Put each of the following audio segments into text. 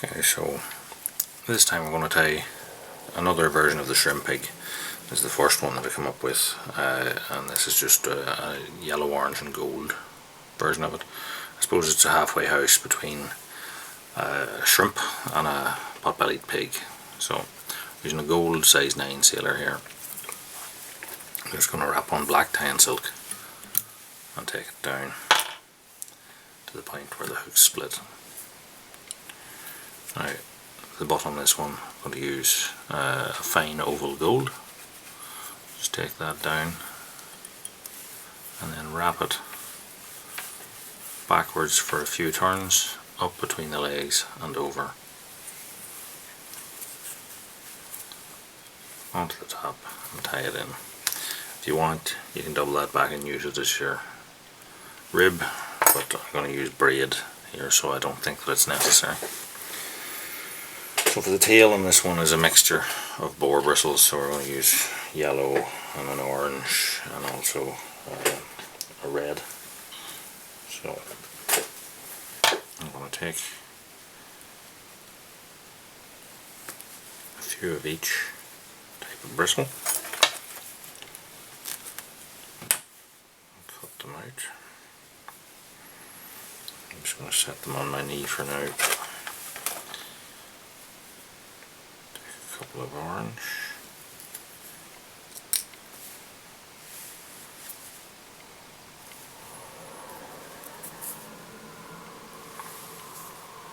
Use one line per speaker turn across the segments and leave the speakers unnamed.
Okay, so this time I'm going to tie another version of the Shrimpig. This is the first one that I come up with, and this is just a yellow, orange and gold version of it. I suppose it's a halfway house between a shrimp and a pot-bellied pig. So using a gold size 9 sailor here, I'm just going to wrap on black tie and silk and take it down to the point where the hook split. Now, the bottom of this one, I'm going to use a fine oval gold. Just take that down and then wrap it backwards for a few turns up between the legs and over onto the top and tie it in. If you want, you can double that back and use it as your rib, but I'm going to use braid here, so I don't think that it's necessary. So for the tail on this one is a mixture of boar bristles, so we're going to use yellow and an orange and also a red. So I'm going to take a few of each type of bristle, cut them out. I'm just going to set them on my knee for now. Couple of orange,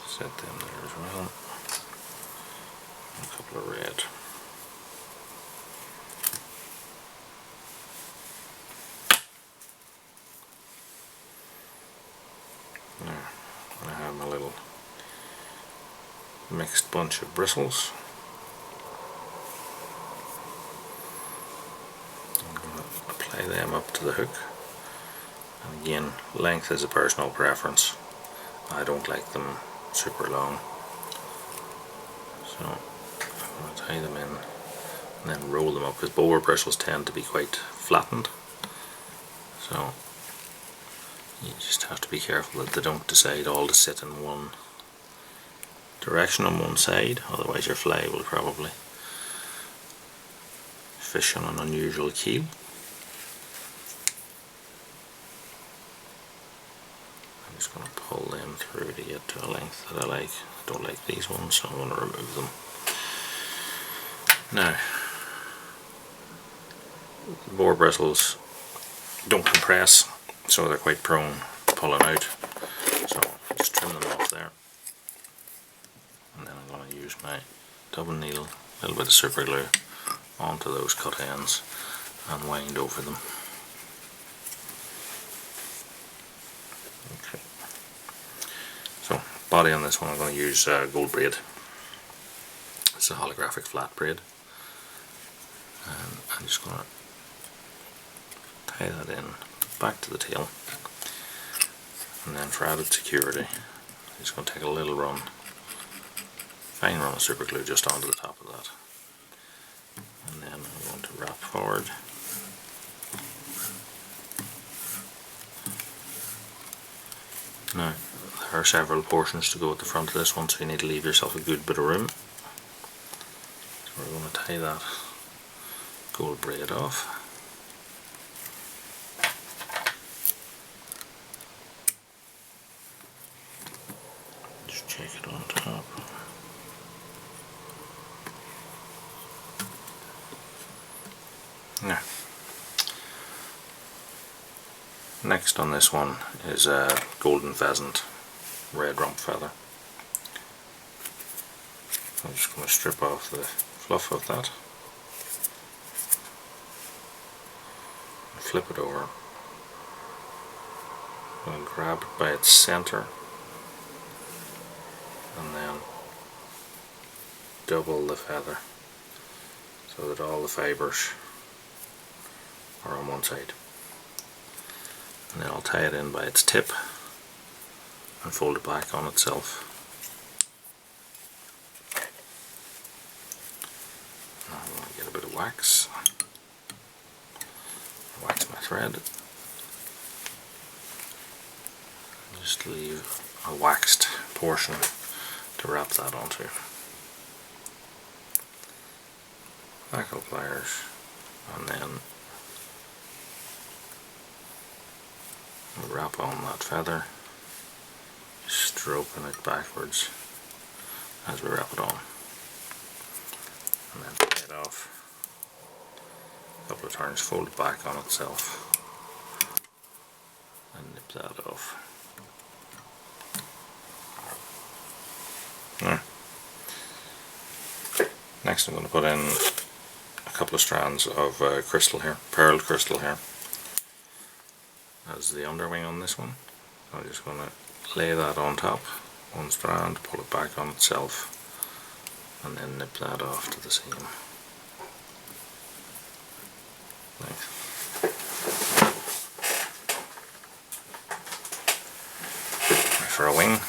set them there as well, and a couple of red. Now I have my little mixed bunch of bristles. Apply them up to the hook, and again, length is a personal preference. I don't like them super long, so I'm going to tie them in and then roll them up, because boar bristles tend to be quite flattened, so you just have to be careful that they don't decide all to sit in one direction on one side, otherwise your fly will probably fish on an unusual keel. I'm just going to pull them through to get to a length that I like. I don't like these ones, so I'm going to remove them. Now, the boar bristles don't compress, so they're quite prone to pulling out. So I'll just trim them off there. And then I'm going to use my double needle, a little bit of super glue onto those cut ends and wind over them. Okay. So body on this one I'm going to use gold braid. It's a holographic flat braid, and I'm just going to tie that in back to the tail, and then for added security I'm just going to take a little run, fine run of super glue just onto the top of that. And then I'm going to wrap forward, now there are several portions to go at the front of this one, so you need to leave yourself a good bit of room. So we're going to tie that gold braid off, just check it on top. Now, next on this one is a golden pheasant red rump feather. I'm just going to strip off the fluff of that and flip it over. I'll grab it by its center and then double the feather so that all the fibres are on one side, and then I'll tie it in by its tip and fold it back on itself. Now I'm going to get a bit of wax my thread, just leave a waxed portion to to wrap that onto. Hackle pliers, and then wrap on that feather, stroking it backwards as we wrap it on, and then pay it off a couple of turns, fold it back on itself and nip that off. There. Next I'm going to put in a couple of strands of crystal hair, pearl crystal hair, as the underwing on this one. I'm just going to lay that on top, one strand, pull it back on itself, and then nip that off to the seam. Nice. For a wing,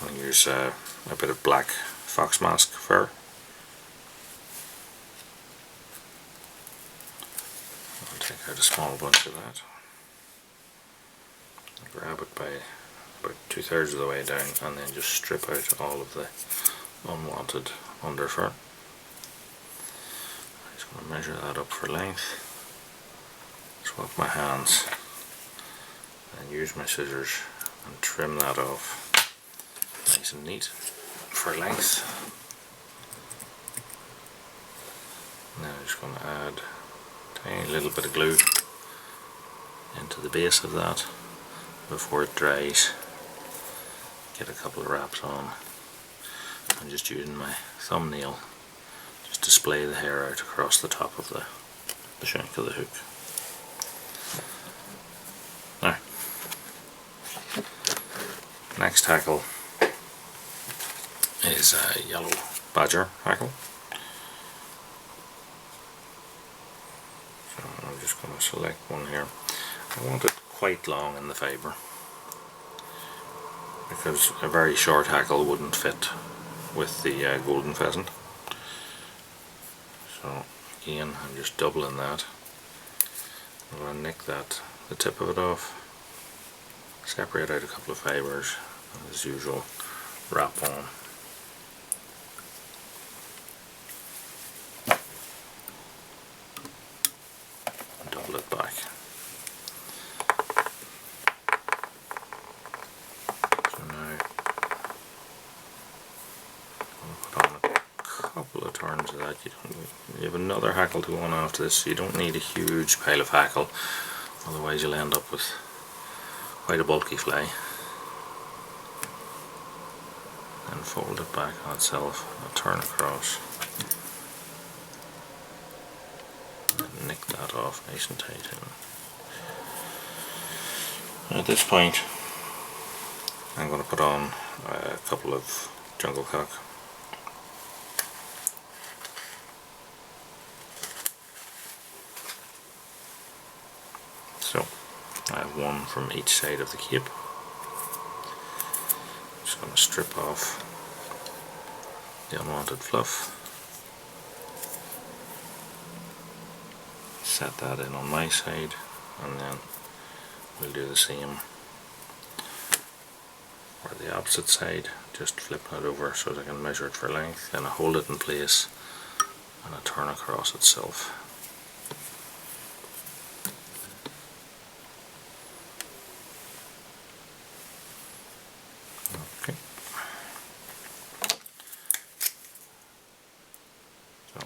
I'll use a bit of black fox mask fur. I'll take out a small bunch of that. Grab it by about 2/3 of the way down, and then just strip out all of the unwanted underfur. I'm just going to measure that up for length, swap my hands, and use my scissors and trim that off nice and neat for length. Now I'm just going to add a tiny little bit of glue into the base of that before it dries. Get a couple of wraps on. I'm just using my thumbnail just to splay the hair out across the top of the shank of the hook. Now, next hackle is a yellow badger hackle. So I'm just going to select one here. I want it quite long in the fibre, because a very short hackle wouldn't fit with the golden pheasant. So again, I'm just doubling that. I'm going to nick the tip of it off, separate out a couple of fibres, and as usual wrap on. And double it back. So now I'll put on a couple of turns of that. You have another hackle to go on after this, so you don't need a huge pile of hackle, otherwise you'll end up with quite a bulky fly. And fold it back on itself, and turn across, and nick that off nice and tight in. At this point I'm going to put on a couple of jungle cock. So I have one from each side of the cape. Just going to strip off the unwanted fluff, set that in on my side, and then we'll do the same for the opposite side, just flipping it over so that I can measure it for length, and I hold it in place and I turn across itself. Okay. So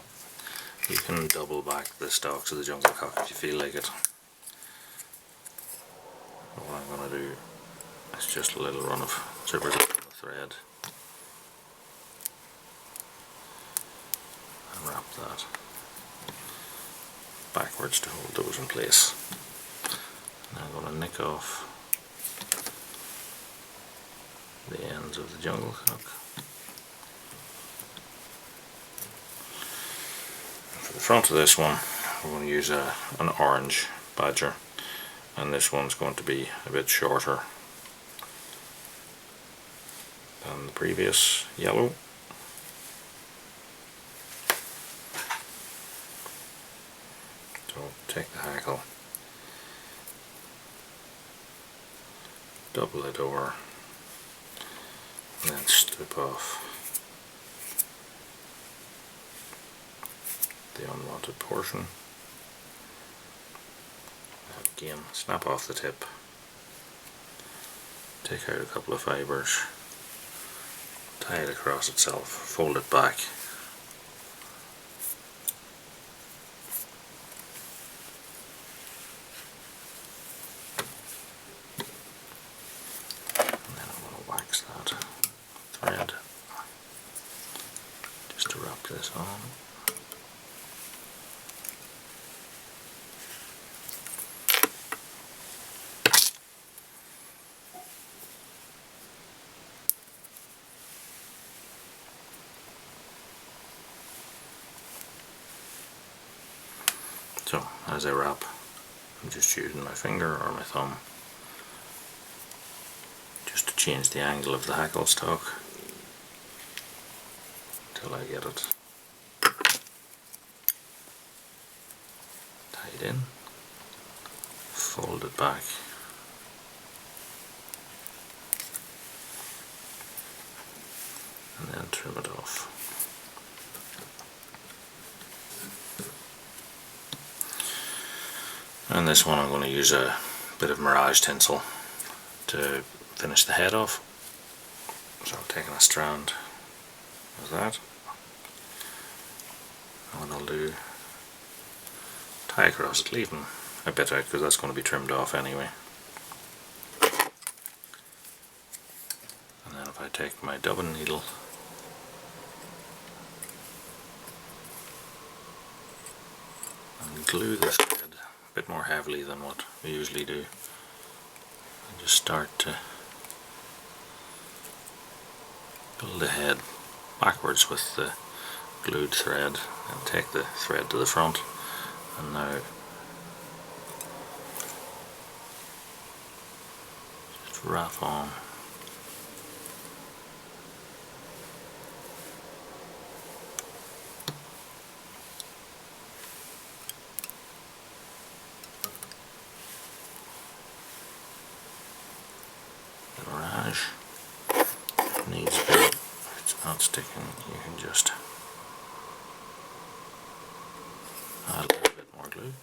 you can double back the stalks of the jungle cock if you feel like it. But what I'm going to do is just a little run of super glue on the thread and wrap that backwards to hold those in place. And I'm going to nick off the ends of the jungle cock. For the front of this one, we're going to use an orange badger, and this one's going to be a bit shorter than the previous yellow. So take the hackle, double it over, and then strip off the unwanted portion. And again, snap off the tip, take out a couple of fibres, tie it across itself, fold it back, and then I'm going to wax that thread just to wrap this on. So as I wrap, I'm just using my finger or my thumb just to change the angle of the hackle stock until I get it tied in, fold it back, and then trim it off. And this one I'm going to use a bit of mirage tinsel to finish the head off. So I'm taking a strand of that, and what I'll do, tie across it, leaving a bit out because that's going to be trimmed off anyway. And then if I take my dubbing needle and glue this thread a bit more heavily than what we usually do, and just start to pull the head backwards with the glued thread and take the thread to the front, and now just wrap on the mirage. It needs a bit, if it's not sticking, you can just add a little bit more glue.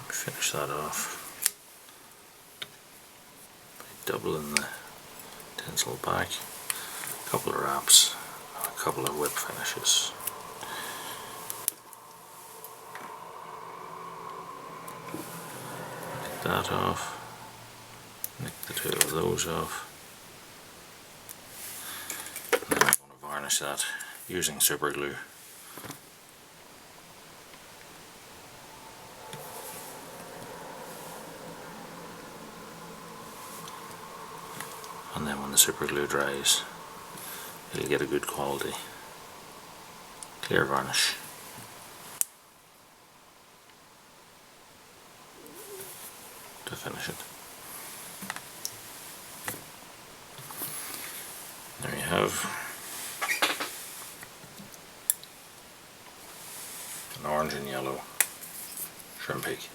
Finish that off by doubling the tinsel back, a couple of wraps, and a couple of whip finishes. Nick that off, nick the two of those off, and then I'm going to varnish that using super glue. And then when the super glue dries, you'll get a good quality clear varnish. To finish it. There you have an orange and yellow Shrimpig.